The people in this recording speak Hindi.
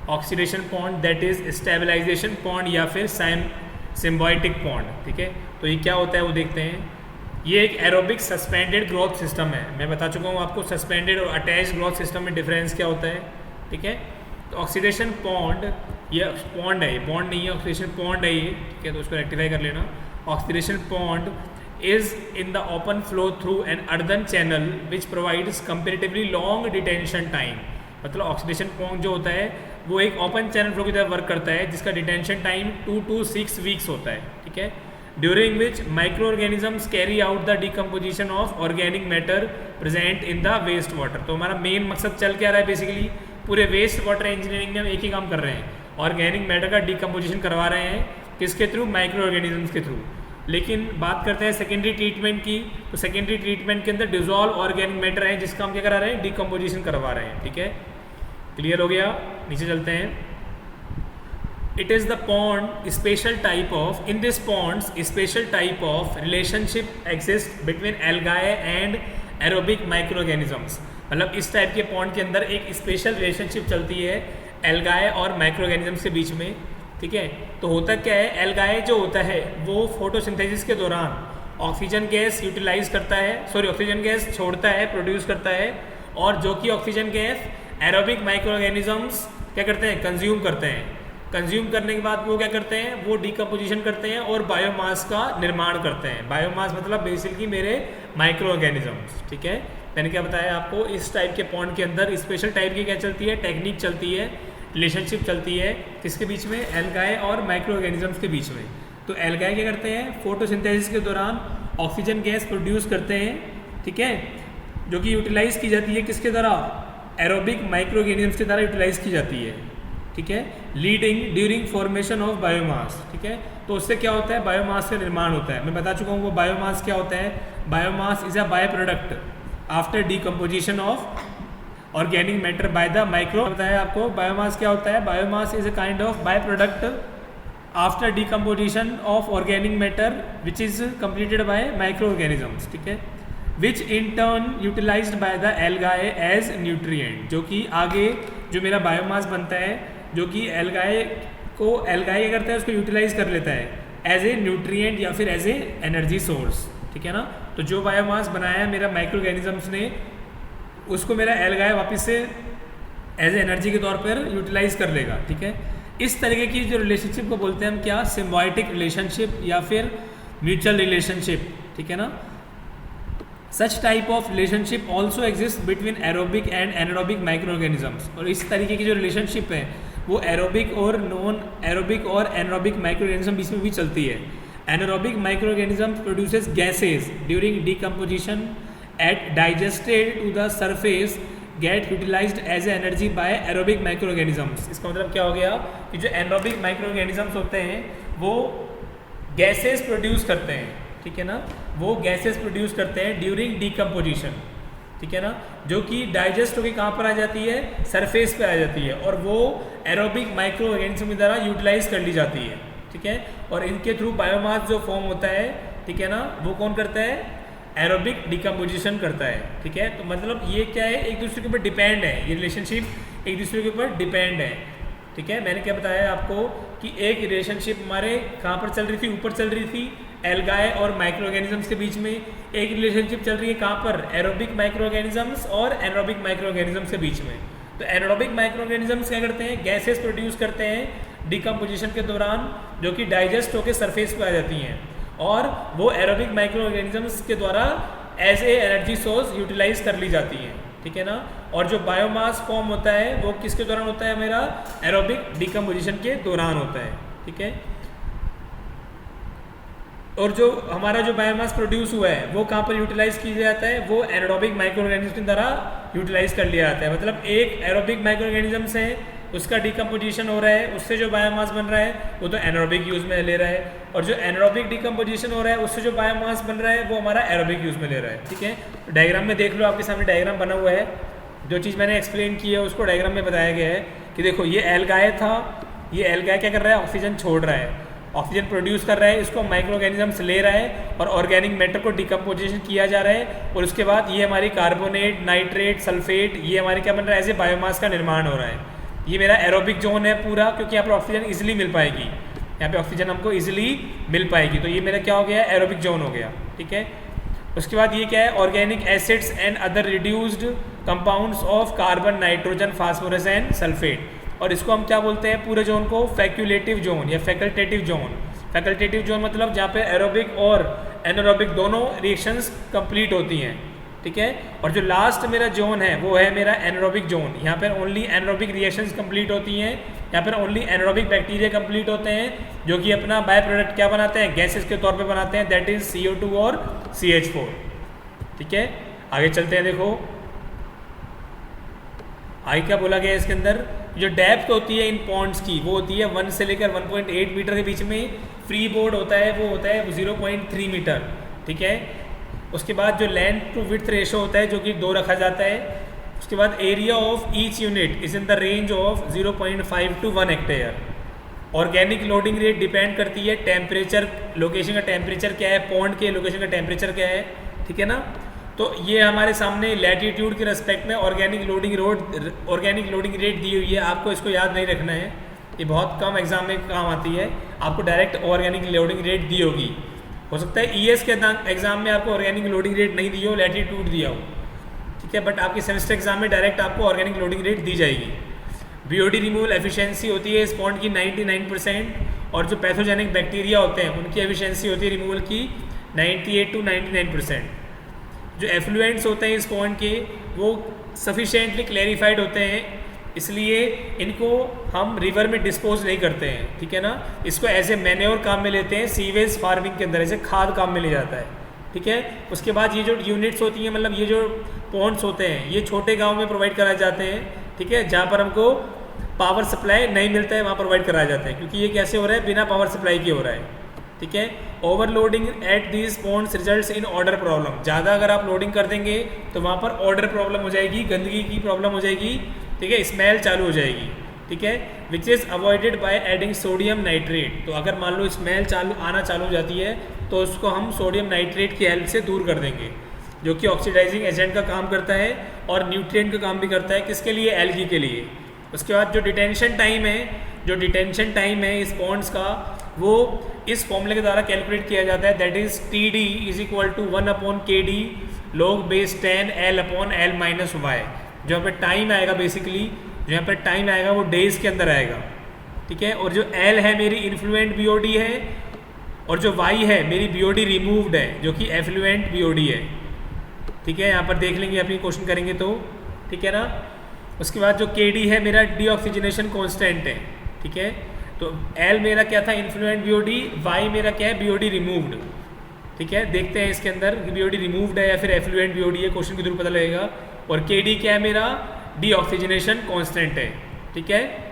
Oxidation bond, that is stabilization bond या फिर सिम्बायोटिक बॉन्ड। ठीक है, तो ये क्या होता है वो देखते हैं। ये एक एरोबिक सस्पेंडेड ग्रोथ सिस्टम है। मैं बता चुका हूँ आपको सस्पेंडेड और अटैच्ड ग्रोथ सिस्टम में डिफरेंस क्या होता है। ठीक है, तो ऑक्सीडेशन बॉन्ड, ये बॉन्ड है, ये बॉन्ड नहीं है, ऑक्सीडेशन बॉन्ड है ये। ठीक है, तो उसको रेक्टिफाई कर लेना। Oxidation bond is in the open flow through an earthen channel which provides comparatively long detention time। मतलब ऑक्सीडेशन बॉन्ड जो होता है वो एक ओपन चैनल फ्लो की तरह वर्क करता है जिसका डिटेंशन टाइम 2 to 6 वीक्स होता है। ठीक है, during which micro organisms carry out the decomposition of organic matter present in the waste water. तो हमारा मेन मकसद चल क्या रहा है, बेसिकली पूरे वेस्ट वाटर इंजीनियरिंग में हम एक ही काम कर रहे हैं, ऑर्गेनिक मैटर का डिकम्पोजिशन करवा रहे हैं। किसके थ्रू? माइक्रो ऑर्गेनिजम्स के थ्रू। लेकिन बात करते हैं सेकेंडरी ट्रीटमेंट की, तो सेकेंडरी ट्रीटमेंट के अंदर डिजोल्व ऑर्गेनिक मैटर है जिसका हम क्या करा रहे हैं, डिकम्पोजिशन करवा रहे हैं। ठीक है, क्लियर हो गया। नीचे चलते हैं। It is the pond special type of, in this ponds special type of relationship exist between algae and aerobic microorganisms. मतलब इस टाइप के पॉन्ड के अंदर एक स्पेशल रिलेशनशिप चलती है एल्गाए और माइक्रो ऑर्गेनिजम्स के बीच में। ठीक है, तो होता क्या है, एल्गाए जो होता है वो फोटोसिंथेसिस के दौरान ऑक्सीजन गैस यूटिलाइज करता है, ऑक्सीजन गैस छोड़ता है, प्रोड्यूस करता है, और जो कि oxygen gas aerobic micro organisms क्या करते हैं, कंज्यूम करते हैं। कंज्यूम करने के बाद वो क्या करते हैं, वो डिकम्पोजिशन करते हैं और बायोमास का निर्माण करते हैं। बायोमास मतलब बेसिकली मेरे माइक्रो ऑर्गेनिजम्स। ठीक है, मैंने क्या बताया आपको, इस टाइप के पॉन्ड के अंदर स्पेशल टाइप की क्या चलती है, टेक्निक चलती है, रिलेशनशिप चलती है किसके बीच में, एल्गाए और माइक्रो ऑर्गेनिजम्स के बीच में। तो एल्गाए क्या करते हैं, फोटोसिंथेसिस के दौरान ऑक्सीजन गैस प्रोड्यूस करते हैं। ठीक है, जो कि यूटिलाइज की जाती है किसके द्वारा, एरोबिक माइक्रो ऑर्गेनिजम्स के द्वारा यूटिलाइज की जाती है। ठीक है, leading during formation of biomass. ठीक है, तो उससे क्या होता है, बायोमास का निर्माण होता है। मैं बता चुका हूँ वो बायोमास क्या होता है। Biomass is a byproduct after decomposition of organic matter by the micro. बताया आपको बायोमास क्या होता है, biomass is a kind of byproduct after decomposition of organic matter which is completed by microorganisms. ठीक है, which in turn utilised by the algae as nutrient. जो कि आगे जो मेरा बायोमास बनता है, जो कि एल्गाए क्या करता है, उसको यूटिलाइज कर लेता है एज ए न्यूट्रिएंट या फिर एज ए एनर्जी सोर्स। ठीक है ना, तो जो बायोमास बनाया है मेरा माइक्रो ऑर्गेनिजम्स ने, उसको मेरा एल्गाए वापस से एज ए एनर्जी के तौर पर यूटिलाइज कर लेगा। ठीक है, इस तरीके की जो रिलेशनशिप को बोलते हैं हम क्या, सिम्बायोटिक रिलेशनशिप या फिर म्यूचुअल रिलेशनशिप। ठीक है ना, such type of relationship also exist between aerobic and anaerobic micro organisms. और इस तरीके की जो रिलेशनशिप है वो एरोबिक और नॉन एरोबिक और एनारोबिक माइक्रो ऑर्गेनिज्म बीच में भी चलती है। Anaerobic micro organism produces gases during decomposition at digested to the surface get utilized as energy by aerobic microorganisms। इसका मतलब क्या हो गया कि जो एनारोबिक माइक्रोऑर्गेनिजम्स होते हैं वो गैसेस प्रोड्यूस करते हैं। ठीक है ना, वो गैसेस प्रोड्यूस करते हैं ड्यूरिंग डिकम्पोजिशन। ठीक है ना, जो कि डाइजेस्ट होकर कहाँ पर आ जाती है, सरफेस पे आ जाती है, और वो एरोबिक माइक्रो ऑर्गेनिज्म की द्वारा यूटिलाइज कर ली जाती है। ठीक है, और इनके थ्रू बायोमास जो फॉर्म होता है, ठीक है ना, वो कौन करता है, एरोबिक डिकम्पोजिशन करता है। ठीक है, तो मतलब ये क्या है, एक दूसरे के ऊपर डिपेंड है, ये रिलेशनशिप एक दूसरे के ऊपर डिपेंड है। ठीक है, मैंने क्या बताया आपको कि एक रिलेशनशिप हमारे कहाँ पर चल रही थी, ऊपर चल रही थी एल्गाए और माइक्रो ऑर्गेनिजम्स के बीच में। एक रिलेशनशिप चल रही है कहाँ पर, एरोबिक माइक्रो ऑर्गेनिजम्स और एनारोबिक माइक्रो ऑर्गेनिजम्स के बीच में। तो एनारोबिक माइक्रो ऑर्गेनिजम्स क्या करते हैं, गैसेस प्रोड्यूस करते हैं डिकम्पोजिशन के दौरान, जो कि डाइजेस्ट होकर सरफेस पर आ जाती हैं, और वो एरोबिक माइक्रो ऑर्गेनिजम्स के द्वारा as a energy source utilize कर ली जाती हैं। ठीक है ना, और जो बायोमास फॉर्म होता है वो किसके दौरान होता है, मेरा एरोबिक डिकम्पोजिशन के दौरान होता है। ठीक है, और जो हमारा जो बायोमास प्रोड्यूस हुआ है वो कहाँ पर यूटिलाइज किया जाता है, वो एनारोबिक माइक्रो ऑर्गेनिज्म के द्वारा यूटिलाइज कर लिया जाता है। मतलब एक एरोबिक माइक्रो ऑर्गेनिजम्स है, उसका डिकम्पोजिशन हो रहा है, उससे जो बायोमास बन रहा है वो तो एनारोबिक यूज में ले रहा है, और जो एनारोबिक डिकम्पोजिशन हो रहा है उससे जो बायोमास बन रहा है वो हमारा एरोबिक यूज में ले रहा है। ठीक है, तो डायग्राम में देख लो, आपके सामने डायग्राम बना हुआ है, जो चीज़ मैंने एक्सप्लेन की है उसको डायग्राम में बताया गया है कि देखो ये एल्गाए था, ये एल्गाए क्या कर रहा है, ऑक्सीजन छोड़ रहा है, ऑक्सीजन प्रोड्यूस कर रहा है, इसको माइक्रो ऑर्गेनिजम्स ले रहा है और ऑर्गेनिक मैटर को डिकम्पोजिशन किया जा रहा है, और उसके बाद ये हमारी कार्बोनेट, नाइट्रेट, सल्फेट, ये हमारे क्या बन रहा है, ऐसे बायोमास का निर्माण हो रहा है। ये मेरा एरोबिक जोन है पूरा, क्योंकि यहाँ पर ऑक्सीजन इजिली मिल पाएगी, यहाँ पे ऑक्सीजन हमको इजिली मिल पाएगी, तो ये मेरा क्या हो गया, एरोबिक जोन हो गया, ठीक है। उसके बाद ये क्या है, organic acids and other reduced compounds of carbon, nitrogen, phosphorus and sulphate, और इसको हम क्या बोलते हैं पूरे जोन को, फैक्यूलेटिव जोन या फैकल्टेटिव जोन। फैकल्टेटिव जोन मतलब जहाँ पे एरोबिक और एनारोबिक दोनों रिएक्शंस कंप्लीट होती हैं, ठीक है। और जो लास्ट मेरा जोन है वो है मेरा एनारोबिक जोन, यहाँ पर ओनली एनारोबिक रिएक्शंस कंप्लीट होती हैं, यहाँ पर ओनली एनारोबिक बैक्टीरिया कंप्लीट होते हैं, जो कि अपना बाय प्रोडक्ट क्या बनाते हैं, गैसेस के तौर पे बनाते हैं, दैट इज CO2 और CH4, ठीक है। आगे चलते हैं, देखो आगे क्या बोला गया है इसके अंदर, जो डेप्थ होती है इन पॉन्ड्स की वो होती है 1 से लेकर 1.8 मीटर के बीच में, फ्री बोर्ड होता है वो होता है 0.3 मीटर, ठीक है। उसके बाद जो लेंथ टू विड्थ रेशो होता है जो कि 2 रखा जाता है। उसके बाद area of each unit is in the range of 0.5 to 1 hectare. Organic loading rate depend करती है टेम्परेचर, लोकेशन का टेम्परेचर क्या है, पॉन्ड के लोकेशन का टेम्परेचर क्या है, ठीक है ना। तो ये हमारे सामने लैटीट्यूड के रेस्पेक्ट में ऑर्गेनिक लोडिंग रेट दी हुई है, आपको इसको याद नहीं रखना है, ये बहुत कम एग्जाम में काम आती है, आपको डायरेक्ट ऑर्गेनिक लोडिंग रेट दी होगी। हो सकता है ES के एग्जाम में आपको ऑर्गेनिक लोडिंग रेट नहीं दी हो, लैटीट्यूड दिया हो, ठीक है, बट आपके सेमेस्टर एग्जाम में डायरेक्ट आपको ऑर्गेनिक लोडिंग रेट दी जाएगी। BOD रिमूवल एफिशिएंसी होती है इस पॉन्ड की 99%, और जो पैथोजेनिक बैक्टीरिया होते हैं उनकी एफिशिएंसी होती है रिमूवल की 98 to 99%। जो एफ्लुएंट्स होते हैं इस पॉन्ड के वो सफिशिएंटली क्लैरिफाइड होते हैं, इसलिए इनको हम रिवर में डिस्पोज नहीं करते हैं, ठीक है ना। इसको ऐसे मैन्योर काम में लेते हैं, सीवेज फार्मिंग के अंदर ऐसे खाद काम में ले जाता है, ठीक है। उसके बाद ये जो यूनिट्स होती हैं, मतलब ये जो पॉन्ड्स होते हैं ये छोटे गांव में प्रोवाइड कराए जाते हैं, ठीक है, जहाँ पर हमको पावर सप्लाई नहीं मिलता है वहाँ प्रोवाइड कराए जाते हैं, क्योंकि ये कैसे हो रहा है, बिना पावर सप्लाई के हो रहा है, ठीक है। Overloading at these ponds results in odour problem, ज़्यादा अगर आप लोडिंग कर देंगे तो वहाँ पर ऑर्डर प्रॉब्लम हो जाएगी, गंदगी की प्रॉब्लम हो जाएगी, ठीक है, स्मेल चालू हो जाएगी, ठीक है, which is avoided by adding sodium nitrate. तो अगर मान लो स्मेल आना चालू हो जाती है तो उसको हम सोडियम नाइट्रेट की हेल्प से दूर कर देंगे, जो कि ऑक्सीडाइजिंग एजेंट का काम करता है और न्यूट्रिएंट का काम भी करता है, किसके लिए, एल्गी के लिए। उसके बाद जो डिटेंशन टाइम है इस पॉन्ड्स का, वो इस फॉर्मूले के द्वारा कैलकुलेट किया जाता है, that is TD is equal to 1/KD log base 10 L/L-Y। जो यहाँ पर टाइम आएगा, बेसिकली जो यहाँ पर टाइम आएगा वो डेज के अंदर आएगा, ठीक है। और जो L है मेरी इन्फ्लुएंट BOD है, और जो Y है मेरी BOD रिमूव्ड है, जो कि एफ्लुएंट BOD है, ठीक है। यहाँ पर देख लेंगे अपनी क्वेश्चन करेंगे तो, ठीक है ना। उसके बाद जो KD है मेरा डीऑक्सीजनेशन कांस्टेंट है, ठीक है। तो L मेरा क्या था, इन्फ्लुएंट BOD, Y मेरा क्या है, BOD रिमूव्ड, ठीक है। देखते हैं इसके अंदर कि BOD रिमूव्ड है या फिर एफ्लुएंट BOD है, क्वेश्चन के थ्रू पता लगेगा। और KD क्या है मेरा, डीऑक्सीजनेशन कांस्टेंट है, ठीक है।